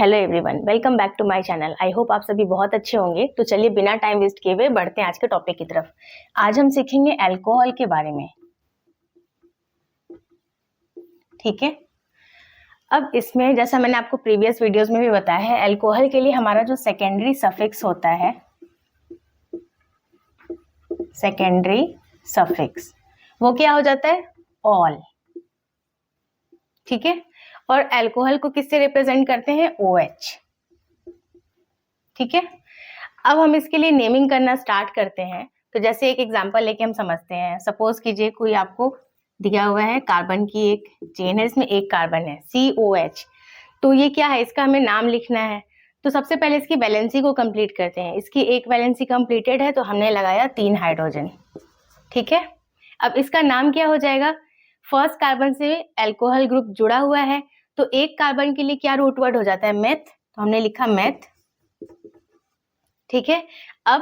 Hello everyone, welcome back to my channel. I hope आप सभी बहुत अच्छे होंगे। तो चलिए बिना टाइम वेस्ट किए हुए बढ़ते हैं आज के टॉपिक की तरफ। आज हम सीखेंगे अल्कोहल के बारे में। ठीक है, अब इसमें जैसा मैंने आपको प्रीवियस वीडियोस में भी बताया है, अल्कोहल के लिए हमारा जो सेकेंडरी सफिक्स होता है, सेकेंडरी सफिक्स, वो क्या हो जाता है? ऑल। ठीक है, और अल्कोहल को किससे रिप्रेजेंट करते हैं? OH। ठीक है, अब हम इसके लिए नेमिंग करना स्टार्ट करते हैं। तो जैसे एक एग्जांपल लेके हम समझते हैं। सपोज कीजिए कोई आपको दिया हुआ है, कार्बन की एक चेन है, इसमें एक कार्बन है COH। तो ये क्या है? इसका हमें नाम लिखना है। तो सबसे पहले इसकी वैलेंसी को कंप्लीट करते हैं। इसकी एक वैलेंसी कंप्लीटेड है तो हमने लगाया 3 हाइड्रोजन। ठीक है, अब इसका नाम क्या हो जाएगा? फर्स्ट कार्बन से अल्कोहल ग्रुप जुड़ा हुआ है तो एक कार्बन के लिए क्या रूट वर्ड हो जाता है? मेथ। तो हमने लिखा मेथ। ठीक है, अब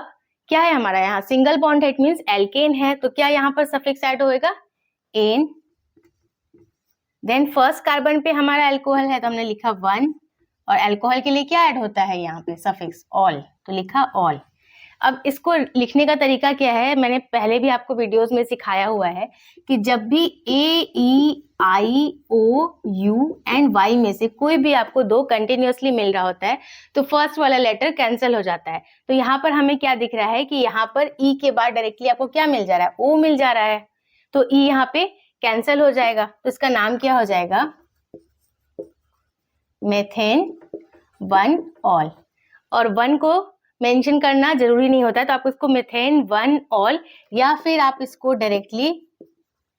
क्या है हमारा यहाँ? सिंगल बॉन्ड है, इट मींस एल्केन है, तो क्या यहाँ पर सफिक्स ऐड होएगा? एन। देन फर्स्ट कार्बन पे हमारा अल्कोहल है तो हमने लिखा 1, और अल्कोहल के लिए क्या ऐड होता है यहाँ पे? सफिक्स ऑल, तो लिखा ऑल। अब इसको लिखने का तरीका क्या है? मैंने पहले भी आपको वीडियोस में सिखाया हुआ है कि जब भी AEIOU में से कोई भी आपको दो कंटिन्यूअसली मिल रहा होता है तो फर्स्ट वाला लेटर कैंसिल हो जाता है। तो यहाँ पर हमें क्या दिख रहा है कि यहाँ पर E के बाद डायरेक्टली आपको क्या मिल जा रहा है? O मिल जा रहा है, तो E यहाँ पे कैंसिल हो जाएगा। तो इसका नाम क्या हो जाएगा? Methane 1 all. और 1 को मेंशन करना जरूरी नहीं होता है, तो आप इसको मेथेन 1 ऑल या फिर आप इसको डायरेक्टली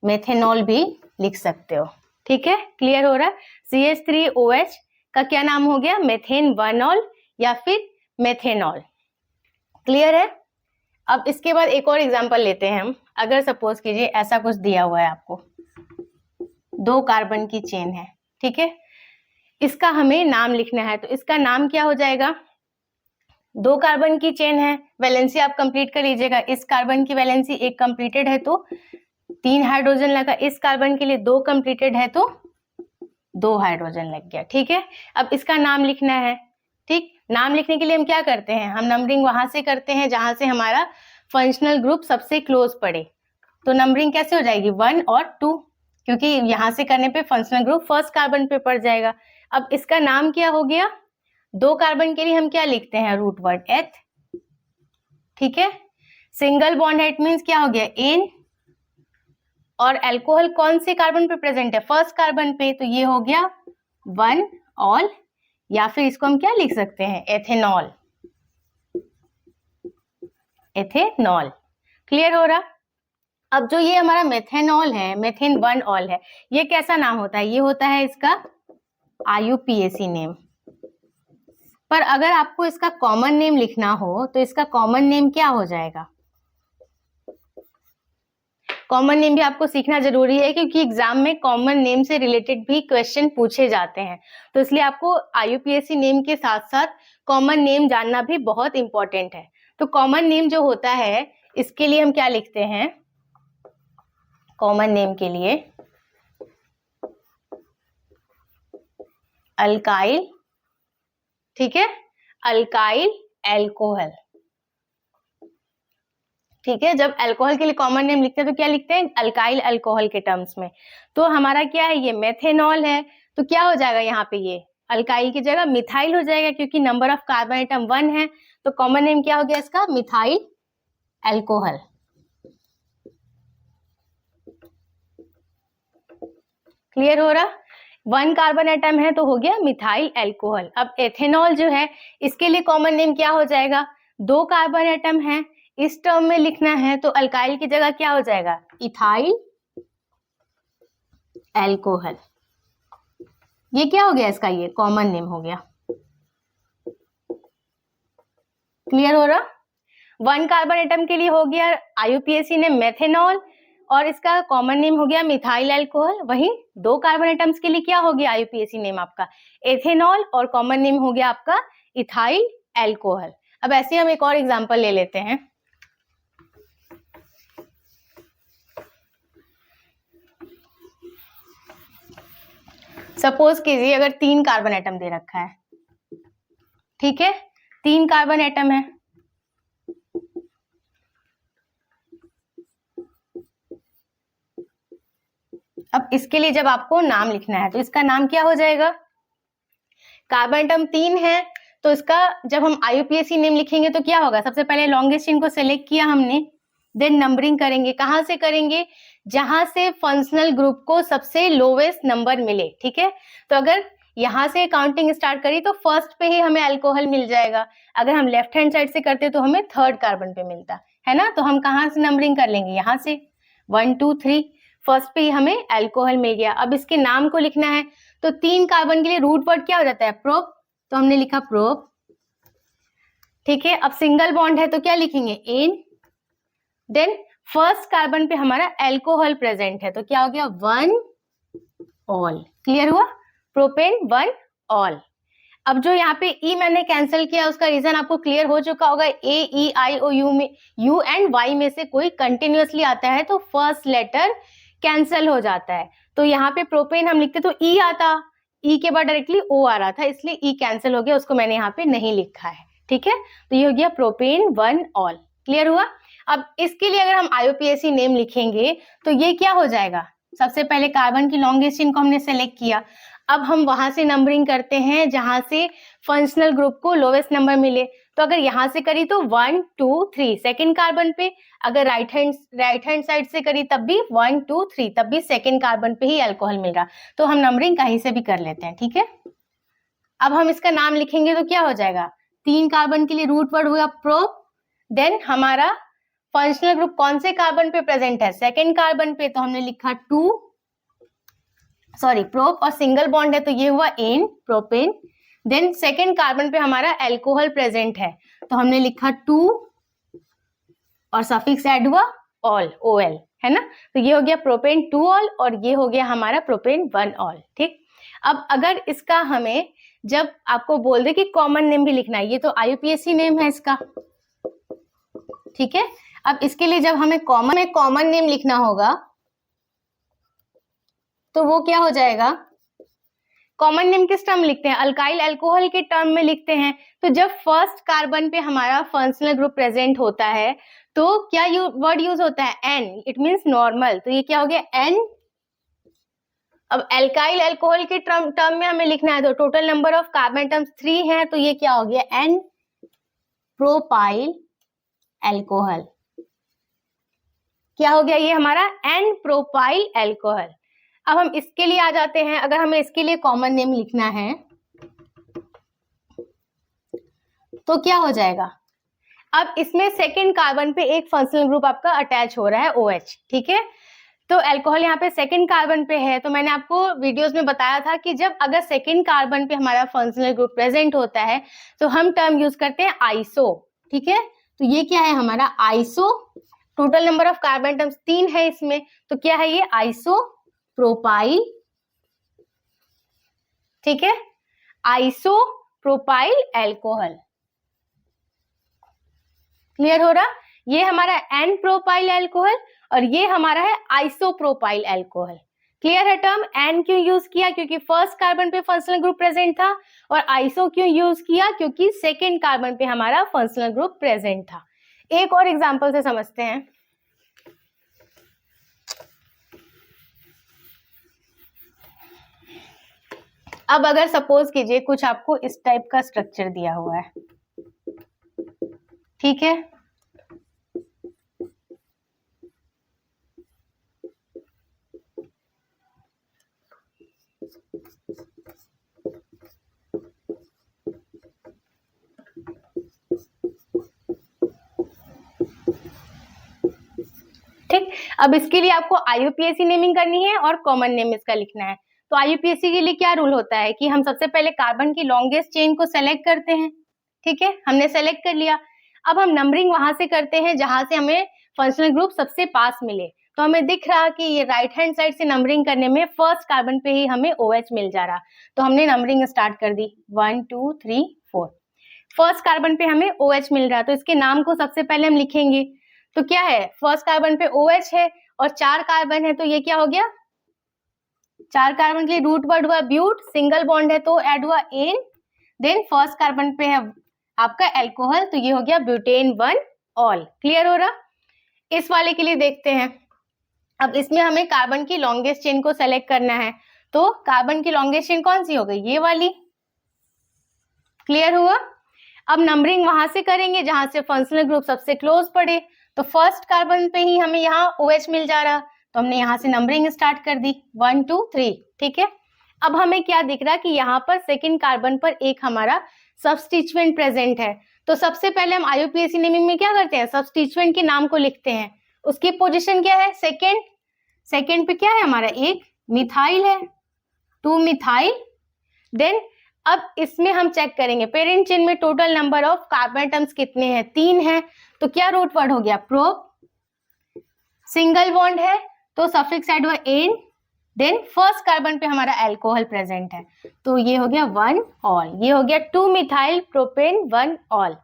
मेथेनॉल भी लिख सकते हो। ठीक है, क्लियर हो रहा है? CH3OH का क्या नाम हो गया? मेथेन 1 ऑल या फिर मेथेनॉल। क्लियर है? अब इसके बाद एक और एग्जांपल लेते हैं हम। अगर सपोज कीजिए ऐसा कुछ दिया हुआ है आपको, 2 कार्बन की चेन है। ठीक है, इसका हमें नाम लिखना है, तो इसका नाम क्या हो जाएगा? 2 कार्बन की चेन है, वैलेंसी आप कंप्लीट कर लीजिएगा। इस कार्बन की वैलेंसी एक कंप्लीटेड है तो 3 हाइड्रोजन लगा, इस कार्बन के लिए 2 कंप्लीटेड है तो 2 हाइड्रोजन लग गया। ठीक है, अब इसका नाम लिखना है। ठीक, नाम लिखने के लिए हम क्या करते हैं? हम नंबरिंग वहां से करते हैं जहां से हमारा फंक्शनल ग्रुप सबसे क्लोज पड़े। तो नंबरिंग कैसे हो जाएगी? 1 और 2, क्योंकि यहां से करने पे फंक्शनल ग्रुप फर्स्ट कार्बन पे पड़ जाएगा। अब इसका नाम क्या हो गया? 2 कार्बन के लिए हम क्या लिखते हैं? रूट वर्ड एथ। ठीक है, सिंगल बॉन्ड है, इट मींस क्या हो गया? एन। और अल्कोहल कौन से कार्बन पे प्रेजेंट है? फर्स्ट कार्बन पे, तो ये हो गया 1 ऑल, या फिर इसको हम क्या लिख सकते हैं? एथेनॉल। एथेनॉल। क्लियर हो रहा? अब जो ये हमारा मेथेनॉल है, मेथेन 1 ऑल है, ये कैसा नाम होता है? ये होता है इसका IUPAC नेम। पर अगर आपको इसका कॉमन नेम लिखना हो तो इसका कॉमन नेम क्या हो जाएगा? कॉमन नेम भी आपको सीखना जरूरी है, क्योंकि एग्जाम में कॉमन नेम से रिलेटेड भी क्वेश्चन पूछे जाते हैं। तो इसलिए आपको IUPAC नेम के साथ साथ कॉमन नेम जानना भी बहुत इंपॉर्टेंट है। तो कॉमन नेम जो होता है, इसके लिए हम क्या लिखते हैं? कॉमन नेम के लिए अल्काइल। ठीक है, अल्काइल एल्कोहल। ठीक है, जब अल्कोहल के लिए कॉमन नेम लिखते हैं तो क्या लिखते हैं? अल्काइल अल्कोहल के टर्म्स में। तो हमारा क्या है? ये मेथेनॉल है, तो क्या हो जाएगा यहाँ पे? ये अल्काइल की जगह मिथाइल हो जाएगा, क्योंकि नंबर ऑफ कार्बन एटम 1 है। तो कॉमन नेम क्या हो गया इसका? Methyl alcohol. क्लियर हो रहा? 1 कार्बन एटम है तो हो गया मिथाइल अल्कोहल। अब एथेनॉल जो है, इसके लिए कॉमन नेम क्या हो जाएगा? 2 कार्बन एटम है, इस टर्म में लिखना है तो अल्काइल की जगह क्या हो जाएगा? Ethyl alcohol. ये क्या हो गया इसका? ये कॉमन नेम हो गया। क्लियर हो रहा? 1 कार्बन एटम के लिए हो गया IUPAC नेम मेथेनॉल, और इसका कॉमन नेम हो गया मिथाइल अल्कोहल। वहीं 2 कार्बन एटम्स के लिए क्या हो गया IUPAC नेम आपका? एथेनॉल, और कॉमन नेम हो गया आपका इथाइल अल्कोहल। अब ऐसे हम एक और एग्जांपल ले लेते हैं। सपोज कीजिए अगर 3 कार्बन एटम दे रखा है, ठीक है, 3 कार्बन एटम है। अब इसके लिए जब आपको नाम लिखना है तो इसका नाम क्या हो जाएगा, कार्बन एटम 3 है तो इसका जब हम IUPAC नेम लिखेंगे तो क्या होगा, सबसे पहले लॉन्गेस्ट चेन को सेलेक्ट किया हमने, देन नंबरिंग करेंगे। कहां से करेंगे, जहां से फंक्शनल ग्रुप को सबसे लोवेस्ट नंबर मिले। ठीक है, तो अगर यहां से काउंटिंग स्टार्ट करी तो फर्स्ट पे ही हमें अल्कोहल मिल जाएगा, अगर हम लेफ्ट हैंड साइड से करते तो हमें थर्ड कार्बन पे मिलता है ना। तो हम कहां से नंबरिंग कर लेंगे, यहाँ से 1 2 3, फर्स्ट पे ही हमें अल्कोहल मिल गया। अब इसके नाम को लिखना है तो 3 कार्बन के लिए रूट वर्ड क्या हो जाता है, प्रोप, तो हमने लिखा प्रोप। ठीक है, अब सिंगल बॉन्ड है तो क्या लिखेंगे, एन। देन फर्स्ट कार्बन पे हमारा अल्कोहल प्रेजेंट है तो क्या हो गया, 1 ऑल। क्लियर हुआ, प्रोपेन 1 ऑल। अब जो यहाँ पे ई मैंने कैंसिल किया उसका रीजन आपको क्लियर हो चुका होगा। ए ई आई ओ यू में, यू एंड वाई में से कोई कंटिन्यूअसली आता है तो फर्स्ट लेटर कैंसिल हो जाता है। तो यहाँ पे प्रोपेन हम लिखते तो ई आता, ई के बाद डायरेक्टली ओ आ रहा था, इसलिए ई कैंसिल हो गया, उसको मैंने यहाँ पे नहीं लिखा है। ठीक है, तो ये हो गया प्रोपेन 1 ऑल। क्लियर हुआ। अब इसके लिए अगर हम IUPAC नेम लिखेंगे तो ये क्या हो जाएगा, सबसे पहले कार्बन की लॉन्गेस्ट चेन को हमने सेलेक्ट किया, अब हम वहां से नंबरिंग करते हैं जहां से फंक्शनल ग्रुप को लोवेस्ट नंबर मिले। तो अगर यहां से करी तो 1 2 3 सेकेंड कार्बन पे, अगर राइट हैंड साइड से करी तब भी 1 2 3, तब भी सेकेंड कार्बन पे ही अल्कोहल मिल रहा। तो हम नंबरिंग कहीं से भी कर लेते हैं। ठीक है, अब हम इसका नाम लिखेंगे तो क्या हो जाएगा, 3 कार्बन के लिए रूट वर्ड हुआ प्रोप, देन हमारा फंक्शनल ग्रुप कौन से कार्बन पे प्रेजेंट है, सेकेंड कार्बन पे, तो हमने लिखा प्रोप, और सिंगल बॉन्ड है तो ये हुआ n, propane. Then second carbon पे हमारा अल्कोहल प्रेजेंट है तो हमने लिखा 2 और सफिक्स ऐड हुआ ऑल, OL, है ना। तो ये हो गया प्रोपेन 2 ऑल और ये हो गया हमारा प्रोपेन 1 ऑल। ठीक, अब अगर इसका हमें जब आपको बोल दे कि कॉमन नेम भी लिखना है, ये तो IUPAC नेम है इसका। ठीक है, अब इसके लिए जब हमें कॉमन नेम लिखना होगा तो वो क्या हो जाएगा, कॉमन नेम किस टर्म लिखते हैं, अल्काइल अल्कोहल के टर्म में लिखते हैं। तो जब फर्स्ट कार्बन पे हमारा फंक्शनल ग्रुप प्रेजेंट होता है तो क्या वर्ड यूज होता है, एन, इट मींस नॉर्मल, तो ये क्या हो गया एन। अब अल्काइल अल्कोहल के टर्म में हमें लिखना है तो total number of carbon atoms 3 है तो ये क्या हो गया एन प्रोपाइल अल्कोहल। क्या हो गया ये हमारा एन प्रोपाइल अल्कोहल। अब हम इसके लिए आ जाते हैं, अगर हमें इसके लिए कॉमन नेम लिखना है तो क्या हो जाएगा, अब इसमें सेकेंड कार्बन पे एक फंक्शनल ग्रुप आपका अटैच हो रहा है OH। ठीक है, तो अल्कोहल यहाँ पे सेकेंड कार्बन पे है, तो मैंने आपको वीडियोस में बताया था कि जब अगर सेकेंड कार्बन पे हमारा फंक्शनल ग्रुप प्रेजेंट होता है तो हम टर्म यूज करते हैं आइसो। ठीक है, तो ये क्या है हमारा iso, total number of carbon atoms 3 है इसमें, तो क्या है ये आइसो प्रोपाइल। ठीक है, आइसो प्रोपाइल अल्कोहल। क्लियर हो रहा, ये हमारा एन प्रोपाइल अल्कोहल और ये हमारा है आइसोप्रोपाइल अल्कोहल। क्लियर है टर्म, एन क्यों यूज किया, क्योंकि फर्स्ट कार्बन पे फंक्शनल ग्रुप प्रेजेंट था, और आइसो क्यों यूज किया, क्योंकि सेकेंड कार्बन पे हमारा फंक्शनल ग्रुप प्रेजेंट था। एक और एग्जांपल से समझते हैं। अब अगर सपोज कीजिए कुछ आपको इस टाइप का स्ट्रक्चर दिया हुआ है, ठीक है, ठीक। अब इसके लिए आपको IUPAC नेमिंग करनी है और कॉमन नेम इसका लिखना है। तो IUPAC के लिए क्या रूल होता है कि हम सबसे पहले कार्बन की लॉन्गेस्ट चेन को सेलेक्ट करते हैं। ठीक है, हमने सेलेक्ट कर लिया, अब हम नंबरिंग वहां से करते हैं जहां से हमें फंक्शनल ग्रुप सबसे पास मिले। तो हमें दिख रहा कि ये राइट हैंड साइड से नंबरिंग करने में फर्स्ट कार्बन पे ही हमें OH मिल जा रहा, तो हमने नंबरिंग स्टार्ट कर दी 1 2 3 4। फर्स्ट कार्बन पे हमें OH मिल रहा, तो इसके नाम को सबसे पहले हम लिखेंगे। तो क्या है, फर्स्ट कार्बन पे OH है और 4 कार्बन है तो ये क्या हो गया, 4 कार्बन के लिए रूट वर्ड हुआ ब्यूट, सिंगल बॉन्ड है तो ऐड हुआ एन, देन फर्स्ट कार्बन पे है आपका एल्कोहल, तो ये हो गया ब्यूटेन 1 ऑल। क्लियर हो रहा? इस वाले के लिए देखते हैं। अब इसमें हमें कार्बन की लॉन्गेस्ट चेन को सेलेक्ट करना है, तो कार्बन की लॉन्गेस्ट चेन कौन सी हो गई? ये वाली। क्लियर हुआ? अब नंबरिंग वहां से करेंगे जहां से फंक्शनल ग्रुप सबसे क्लोज पड़े, तो फर्स्ट कार्बन पे ही हमें यहाँ OH मिल जा रहा, तो हमने यहाँ से नंबरिंग स्टार्ट कर दी 1 2 3। ठीक है, अब हमें क्या दिख रहा कि यहाँ पर सेकेंड कार्बन पर एक हमारा सब्स्टिट्यूएंट प्रेजेंट है, तो सबसे पहले हम IUPAC नेमिंग में क्या करते हैं? सब्स्टिट्यूएंट के नाम को लिखते हैं। उसकी पोजीशन क्या है? सेकेंड पे क्या है हमारा? एक मिथाइल है, 2 मिथाइल। देन अब इसमें हम चेक करेंगे पेरेंट चेन में total number of carbon atoms कितने हैं? 3 हैं, तो क्या रूट वर्ड हो गया? प्रोप। सिंगल बॉन्ड है तो सफिक्स ऐड हुआ एन। देन फर्स्ट कार्बन पे हमारा अल्कोहल प्रेजेंट है, तो ये हो गया 1 ऑल। ये हो गया 2 मिथाइल प्रोपेन 1 ऑल।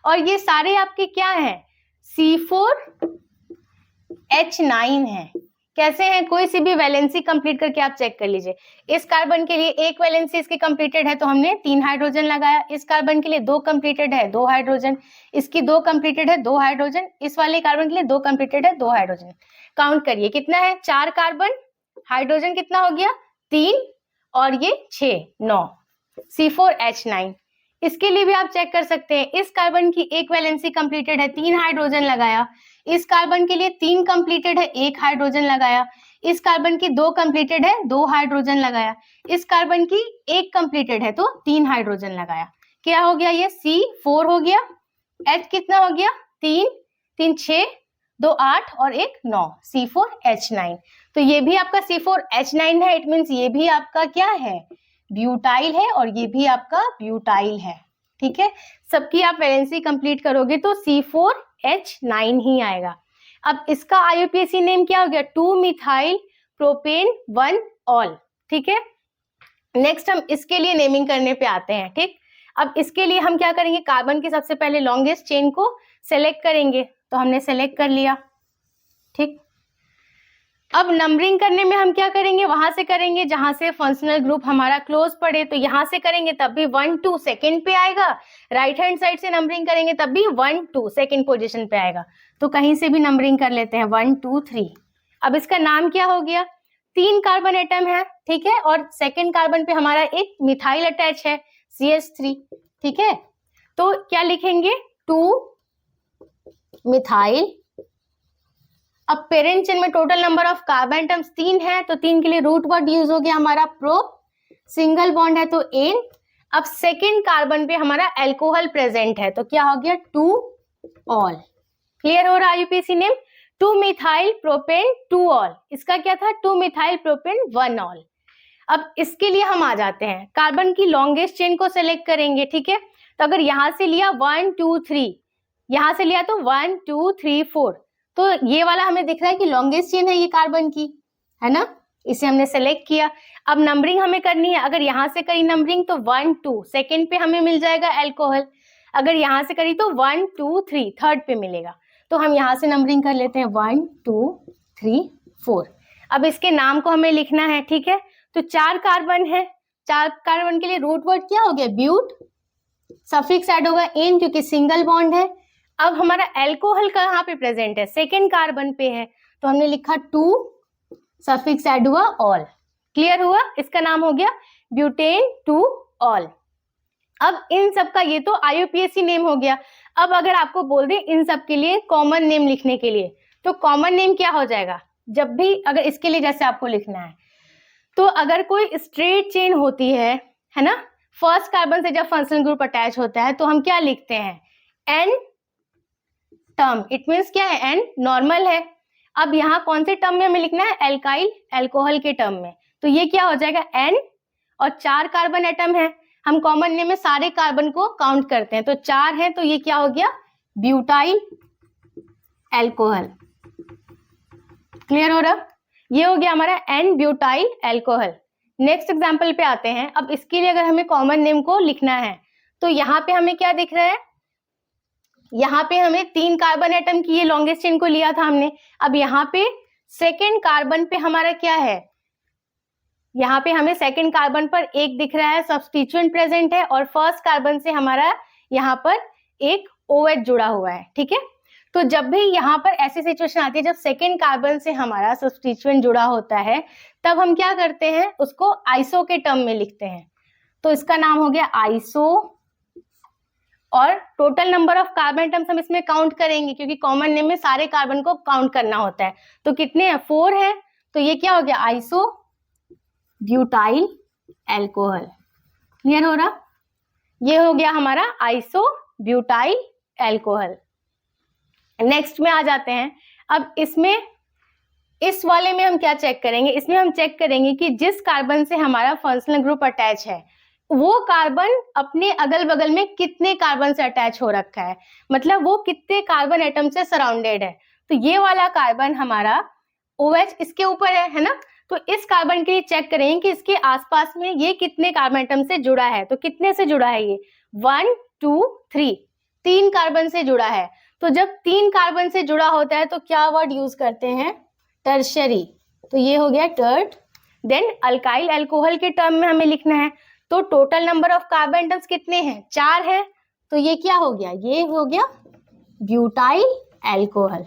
और ये सारे आपके क्या है? C4H9 है। कैसे हैं? कोई सी भी वैलेंसी कंप्लीट करके आप चेक कर लीजिए। इस कार्बन के लिए एक वैलेंसी इसकी कंप्लीटेड है तो हमने 3 हाइड्रोजन लगाया, इस कार्बन के लिए 2 कंप्लीटेड है 2 हाइड्रोजन, इसकी 2 कंप्लीटेड है 2 हाइड्रोजन, इस वाले कार्बन के लिए 2 कंप्लीटेड है 2 हाइड्रोजन। काउंट करिए कितना है? 4 कार्बन, हाइड्रोजन कितना हो गया? 3 और ये 6 9, C4H9। इसके लिए भी आप चेक कर सकते हैं, इस कार्बन की एक वैलेंसी कंप्लीटेड है 3 हाइड्रोजन लगाया, इस कार्बन के लिए 3 कंप्लीटेड है 1 हाइड्रोजन लगाया, इस कार्बन की 2 कंप्लीटेड है 2 हाइड्रोजन लगाया, इस कार्बन की 1 कंप्लीटेड है तो 3 हाइड्रोजन लगाया। क्या हो गया? ये C4 हो गया। H कितना हो गया? 3 3 6 2 8 और 1 9, C4H9। तो ये भी आपका C4H9 है, इट मीन्स ये भी आपका क्या है? ब्यूटाइल है, और ये भी आपका ब्यूटाइल है। ठीक है, सबकी आप वैलेंसी कंप्लीट करोगे तो C4H9 ही आएगा। अब इसका IUPAC नेम क्या हो गया? 2 मिथाइल प्रोपेन 1 ऑल। ठीक है, नेक्स्ट हम इसके लिए नेमिंग करने पे आते हैं। ठीक, अब इसके लिए हम क्या करेंगे? कार्बन की सबसे पहले लॉन्गेस्ट चेन को सेलेक्ट करेंगे, तो हमने सेलेक्ट कर लिया। ठीक, अब नंबरिंग करने में हम क्या करेंगे? वहां से करेंगे जहां से फंक्शनल ग्रुप हमारा क्लोज पड़े, तो यहां से करेंगे तब भी 1 2 सेकेंड पे आएगा, राइट हैंड साइड से नंबरिंग करेंगे तब भी 1 2 सेकेंड पोजीशन पे आएगा। तो कहीं से भी नंबरिंग कर लेते हैं 1 2 3। अब इसका नाम क्या हो गया? 3 कार्बन एटम है, ठीक है, और सेकेंड कार्बन पे हमारा एक मिथाइल अटैच है CH3। ठीक है, तो क्या लिखेंगे? 2 मिथाइल। अब पेरेंट चेन में total number of carbon atoms 3 है, तो 3 के लिए रूट वर्ड यूज हो गया हमारा प्रो। सिंगल बॉन्ड है तो एन। अब सेकेंड कार्बन पे हमारा अल्कोहल प्रेजेंट है, तो क्या हो गया? 2 ऑल। क्लियर हो रहा IUPAC name? 2 methyl propane 2 all. इसका क्या था? 2 मिथाइल प्रोपेन 1 ऑल। अब इसके लिए हम आ जाते हैं, कार्बन की लॉन्गेस्ट चेन को सेलेक्ट करेंगे। ठीक है, तो अगर यहां से लिया 1 2 3, यहां से लिया तो 1 2 3 4, तो ये वाला हमें दिख रहा है कि लॉन्गेस्ट चेन है ये कार्बन की, है ना, इसे हमने सेलेक्ट किया। अब नंबरिंग हमें करनी है, अगर यहां से करी नंबरिंग तो 1 2 सेकेंड पे हमें मिल जाएगा अल्कोहल, अगर यहां से करी तो 1 2 3 थर्ड पे मिलेगा। तो हम यहां से नंबरिंग कर लेते हैं 1 2 3 4। अब इसके नाम को हमें लिखना है। ठीक है, तो 4 कार्बन है, 4 कार्बन के लिए रूट वर्ड क्या हो गया? ब्यूट। सफिक्स ऐड होगा एन क्योंकि सिंगल बॉन्ड है। अब हमारा अल्कोहल कहाँ पे प्रेजेंट है? सेकेंड कार्बन पे है, तो हमने लिखा 2, सफिक्स ऐड हुआ ऑल। क्लियर हुआ? इसका नाम हो गया ब्यूटेन 2 ऑल। अब इन सब का ये तो IUPAC नेम हो गया। अब अगर आपको बोल दे इन सब के लिए कॉमन नेम लिखने के लिए, तो कॉमन नेम क्या हो जाएगा? जब भी अगर इसके लिए जैसे आपको लिखना है, तो अगर कोई स्ट्रेट चेन होती है ना, फर्स्ट कार्बन से जब फंक्शनल ग्रुप अटैच होता है तो हम क्या लिखते हैं? N term. इट मीन्स क्या है? एन नॉर्मल है। अब यहाँ कौन से टर्म में हमें लिखना है? एल्काइल, अल्कोहल के टर्म में। तो ये क्या हो जाएगा? एन, और 4 कार्बन एटम है, हम कॉमन नेम में सारे कार्बन को काउंट करते हैं, तो 4 है, तो ये क्या हो गया? Butyl alcohol. क्लियर हो रहा? ये हो गया हमारा n butyl alcohol. Next example पे आते हैं। अब इसके लिए अगर हमें कॉमन नेम को लिखना है, तो यहाँ पे हमें क्या दिख रहा है? यहाँ पे हमें 3 कार्बन एटम की ये लॉन्गेस्ट चेन को लिया था हमने। अब यहाँ पे सेकेंड कार्बन पे हमारा क्या है? यहाँ पे हमें सेकेंड कार्बन पर एक दिख रहा है, सब्स्टिट्यूएंट प्रेजेंट है, और फर्स्ट कार्बन से हमारा यहाँ पर एक OH जुड़ा हुआ है, ठीक है। तो जब भी यहाँ पर ऐसी सिचुएशन आती है जब सेकेंड कार्बन से हमारा सब्स्टिट्यूएंट जुड़ा होता है, तब हम क्या करते हैं, उसको आइसो के टर्म में लिखते हैं। तो इसका नाम हो गया आइसो, और total number of carbon atoms हम इसमें काउंट करेंगे क्योंकि कॉमन नेम में सारे कार्बन को काउंट करना होता है। तो कितने हैं, 4 है, तो ये क्या हो गया, आइसो ब्यूटाइल एल्कोहल। क्लियर हो रहा, ये हो गया हमारा आइसो ब्यूटाइल एल्कोहल। नेक्स्ट में आ जाते हैं। अब इसमें इस वाले में हम क्या चेक करेंगे, इसमें हम चेक करेंगे कि जिस कार्बन से हमारा फंक्शनल ग्रुप अटैच है वो कार्बन अपने अगल बगल में कितने कार्बन से अटैच हो रखा है, मतलब वो कितने कार्बन एटम से सराउंडेड है। तो ये वाला कार्बन हमारा OH इसके ऊपर है ना, तो इस कार्बन के लिए चेक करेंगे कि इसके आसपास में ये कितने कार्बन एटम से जुड़ा है। तो कितने से जुड़ा है, ये 1 2 3, 3 कार्बन से जुड़ा है। तो जब 3 कार्बन से जुड़ा होता है तो क्या वर्ड यूज करते हैं, टर्शरी। तो ये हो गया टर्ड। देन अल्काइल अल्कोहल के टर्म में हमें लिखना है, तो total number of carbon atoms कितने हैं, 4 है, तो ये क्या हो गया, ये हो गया ब्यूटाइल अल्कोहल।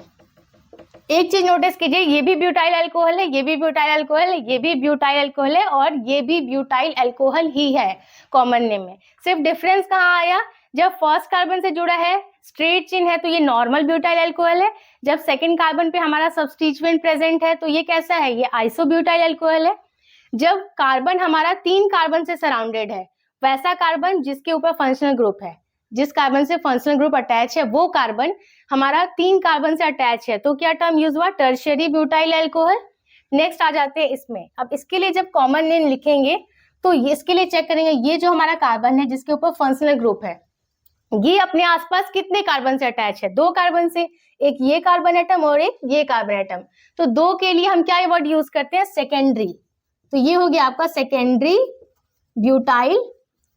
एक चीज नोटिस कीजिए, ये भी ब्यूटाइल अल्कोहल है, ये भी ब्यूटाइल अल्कोहल है, ये भी ब्यूटाइल अल्कोहल है, और ये भी ब्यूटाइल अल्कोहल ही है कॉमन नेम में। सिर्फ डिफरेंस कहाँ आया, जब फर्स्ट कार्बन से जुड़ा है स्ट्रेट चेन है तो ये नॉर्मल ब्यूटाइल अल्कोहल है, जब सेकंड कार्बन पे हमारा सब्स्टिट्यूएंट प्रेजेंट है तो ये कैसा है, ये आइसो ब्यूटाइल अल्कोहल है। जब कार्बन हमारा 3 कार्बन से सराउंडेड है, वैसा कार्बन जिसके ऊपर फंक्शनल ग्रुप है, जिस कार्बन से फंक्शनल ग्रुप अटैच है वो कार्बन हमारा 3 कार्बन से अटैच है, तो क्या टर्म यूज हुआ, टर्शियरी ब्यूटाइल अल्कोहल। नेक्स्ट आ जाते हैं इसमें। अब इसके लिए जब कॉमन नेम लिखेंगे तो इसके लिए चेक करेंगे, ये जो हमारा कार्बन है जिसके ऊपर फंक्शनल ग्रुप है, ये अपने आसपास कितने कार्बन से अटैच है, 2 कार्बन से, एक ये कार्बन एटम और एक ये कार्बन एटम। तो 2 के लिए हम क्या वर्ड यूज करते हैं, सेकेंडरी। तो ये हो गया आपका सेकेंडरी ब्यूटाइल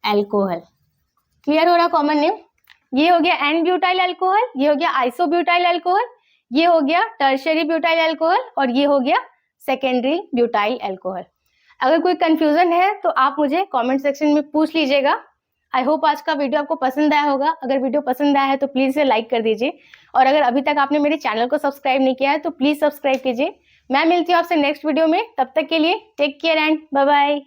अल्कोहल। क्लियर हो रहा कॉमन नेम, ये हो गया एन ब्यूटाइल अल्कोहल, ये हो गया आइसो ब्यूटाइल अल्कोहल, ये हो गया टर्शियरी ब्यूटाइल अल्कोहल, और ये हो गया सेकेंडरी ब्यूटाइल अल्कोहल। अगर कोई कंफ्यूजन है तो आप मुझे कमेंट सेक्शन में पूछ लीजिएगा। आई होप आज का वीडियो आपको पसंद आया होगा। अगर वीडियो पसंद आया है तो प्लीज इसे लाइक कर दीजिए, और अगर अभी तक आपने मेरे चैनल को सब्सक्राइब नहीं किया है तो प्लीज सब्सक्राइब कीजिए। मैं मिलती हूँ आपसे नेक्स्ट वीडियो में, तब तक के लिए take care and bye bye.